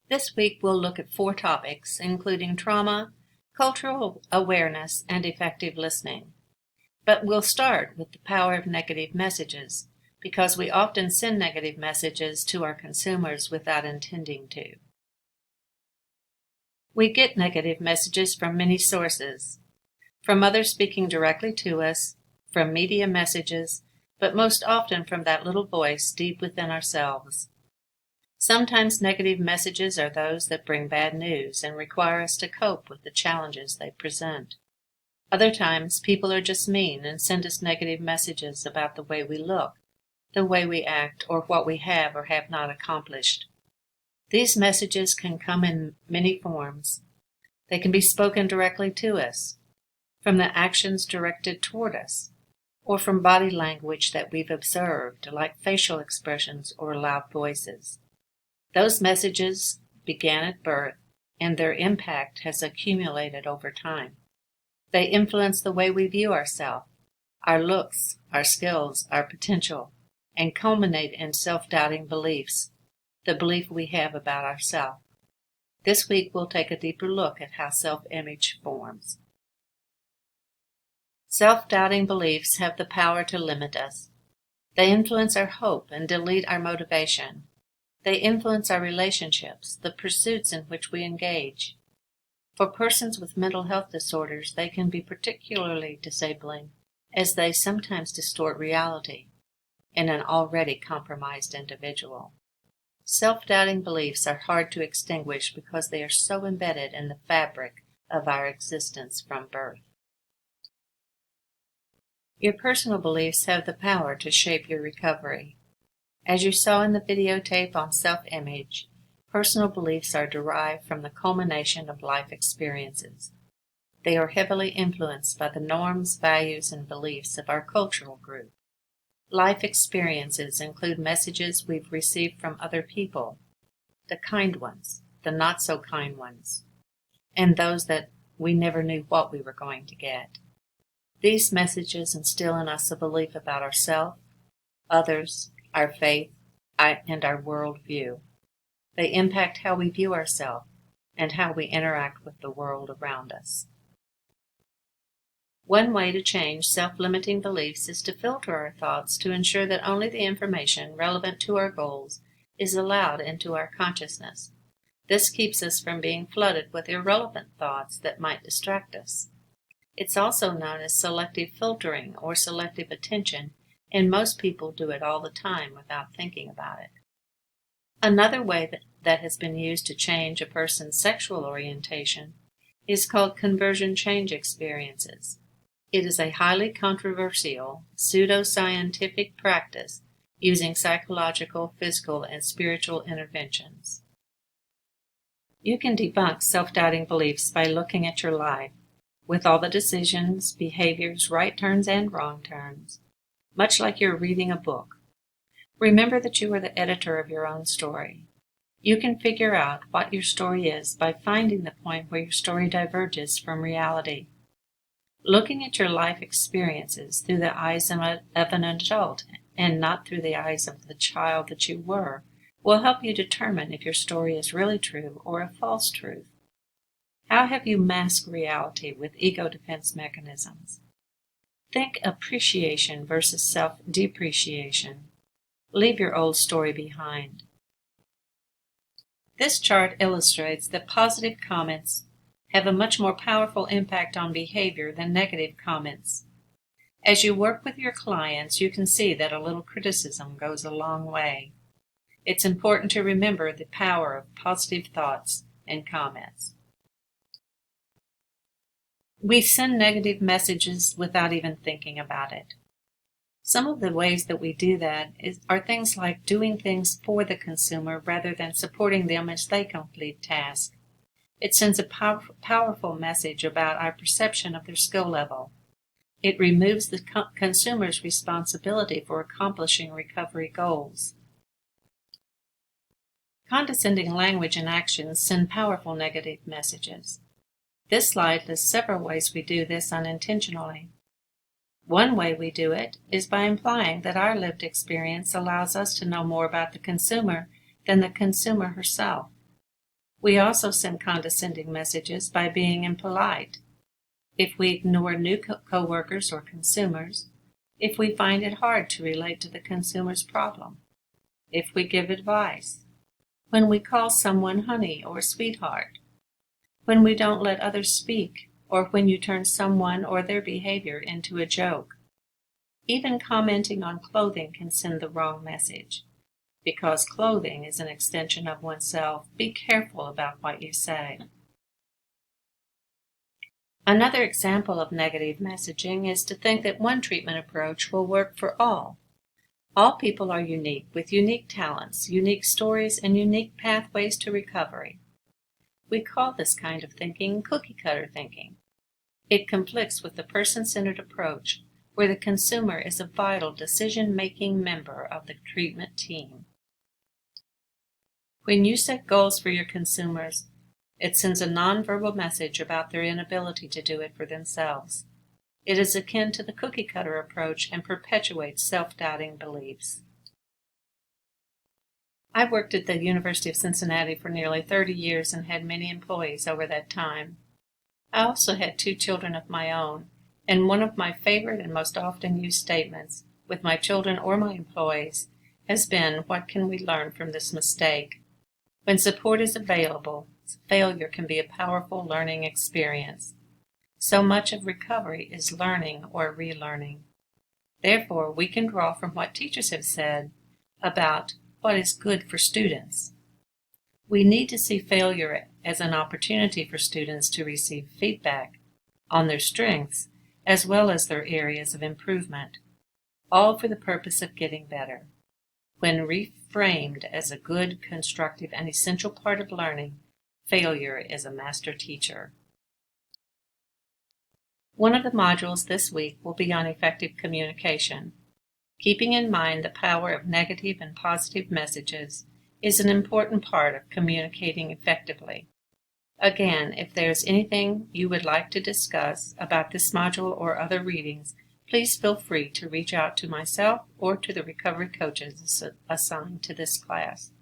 This week we'll look at 4 topics, including trauma, cultural awareness, and effective listening. But we'll start with the power of negative messages, because we often send negative messages to our consumers without intending to. We get negative messages from many sources, from others speaking directly to us, from media messages, but most often from that little voice deep within ourselves. Sometimes negative messages are those that bring bad news and require us to cope with the challenges they present. Other times, people are just mean and send us negative messages about the way we look, the way we act, or what we have or have not accomplished. These messages can come in many forms. They can be spoken directly to us, from the actions directed toward us, or from body language that we've observed, like facial expressions or loud voices. Those messages began at birth, and their impact has accumulated over time. They influence the way we view ourselves, our looks, our skills, our potential, and culminate in self-doubting beliefs, the belief we have about ourselves. This week we'll take a deeper look at how self-image forms. Self-doubting beliefs have the power to limit us. They influence our hope and delete our motivation. They influence our relationships, the pursuits in which we engage. For persons with mental health disorders, they can be particularly disabling, as they sometimes distort reality in an already compromised individual. Self-doubting beliefs are hard to extinguish because they are so embedded in the fabric of our existence from birth. Your personal beliefs have the power to shape your recovery. As you saw in the videotape on self-image, personal beliefs are derived from the culmination of life experiences. They are heavily influenced by the norms, values, and beliefs of our cultural group. Life experiences include messages we've received from other people, the kind ones, the not-so-kind ones, and those that we never knew what we were going to get. These messages instill in us a belief about ourselves, others, our faith, and our worldview. They impact how we view ourselves and how we interact with the world around us. One way to change self-limiting beliefs is to filter our thoughts to ensure that only the information relevant to our goals is allowed into our consciousness. This keeps us from being flooded with irrelevant thoughts that might distract us. It's also known as selective filtering or selective attention, and most people do it all the time without thinking about it. Another way that has been used to change a person's sexual orientation is called conversion change experiences. It is a highly controversial, pseudoscientific practice using psychological, physical, and spiritual interventions. You can debunk self-doubting beliefs by looking at your life, with all the decisions, behaviors, right turns, and wrong turns, much like you're reading a book. Remember that you are the editor of your own story. You can figure out what your story is by finding the point where your story diverges from reality. Looking at your life experiences through the eyes of an adult and not through the eyes of the child that you were will help you determine if your story is really true or a false truth. How have you masked reality with ego defense mechanisms? Think appreciation versus self-depreciation. Leave your old story behind. This chart illustrates that positive comments have a much more powerful impact on behavior than negative comments. As you work with your clients, you can see that a little criticism goes a long way. It's important to remember the power of positive thoughts and comments. We send negative messages without even thinking about it. Some of the ways that we do that are things like doing things for the consumer rather than supporting them as they complete tasks. It sends a powerful message about our perception of their skill level. It removes the consumer's responsibility for accomplishing recovery goals. Condescending language and actions send powerful negative messages. This slide lists several ways we do this unintentionally. One way we do it is by implying that our lived experience allows us to know more about the consumer than the consumer herself. We also send condescending messages by being impolite. If we ignore new coworkers or consumers, if we find it hard to relate to the consumer's problem, if we give advice, when we call someone honey or sweetheart, when we don't let others speak, or when you turn someone or their behavior into a joke. Even commenting on clothing can send the wrong message. Because clothing is an extension of oneself, be careful about what you say. Another example of negative messaging is to think that one treatment approach will work for all. All people are unique, with unique talents, unique stories, and unique pathways to recovery. We call this kind of thinking cookie-cutter thinking. It conflicts with the person-centered approach, where the consumer is a vital decision-making member of the treatment team. When you set goals for your consumers, it sends a nonverbal message about their inability to do it for themselves. It is akin to the cookie-cutter approach and perpetuates self-doubting beliefs. I worked at the University of Cincinnati for nearly 30 years and had many employees over that time. I also had 2 children of my own, and one of my favorite and most often used statements with my children or my employees has been, "What can we learn from this mistake?" When support is available, failure can be a powerful learning experience. So much of recovery is learning or relearning. Therefore, we can draw from what teachers have said about what is good for students. We need to see failure as an opportunity for students to receive feedback on their strengths as well as their areas of improvement, all for the purpose of getting better. When reframed as a good, constructive, and essential part of learning, failure is a master teacher. One of the modules this week will be on effective communication. Keeping in mind the power of negative and positive messages is an important part of communicating effectively. Again, if there's anything you would like to discuss about this module or other readings, please feel free to reach out to myself or to the recovery coaches assigned to this class.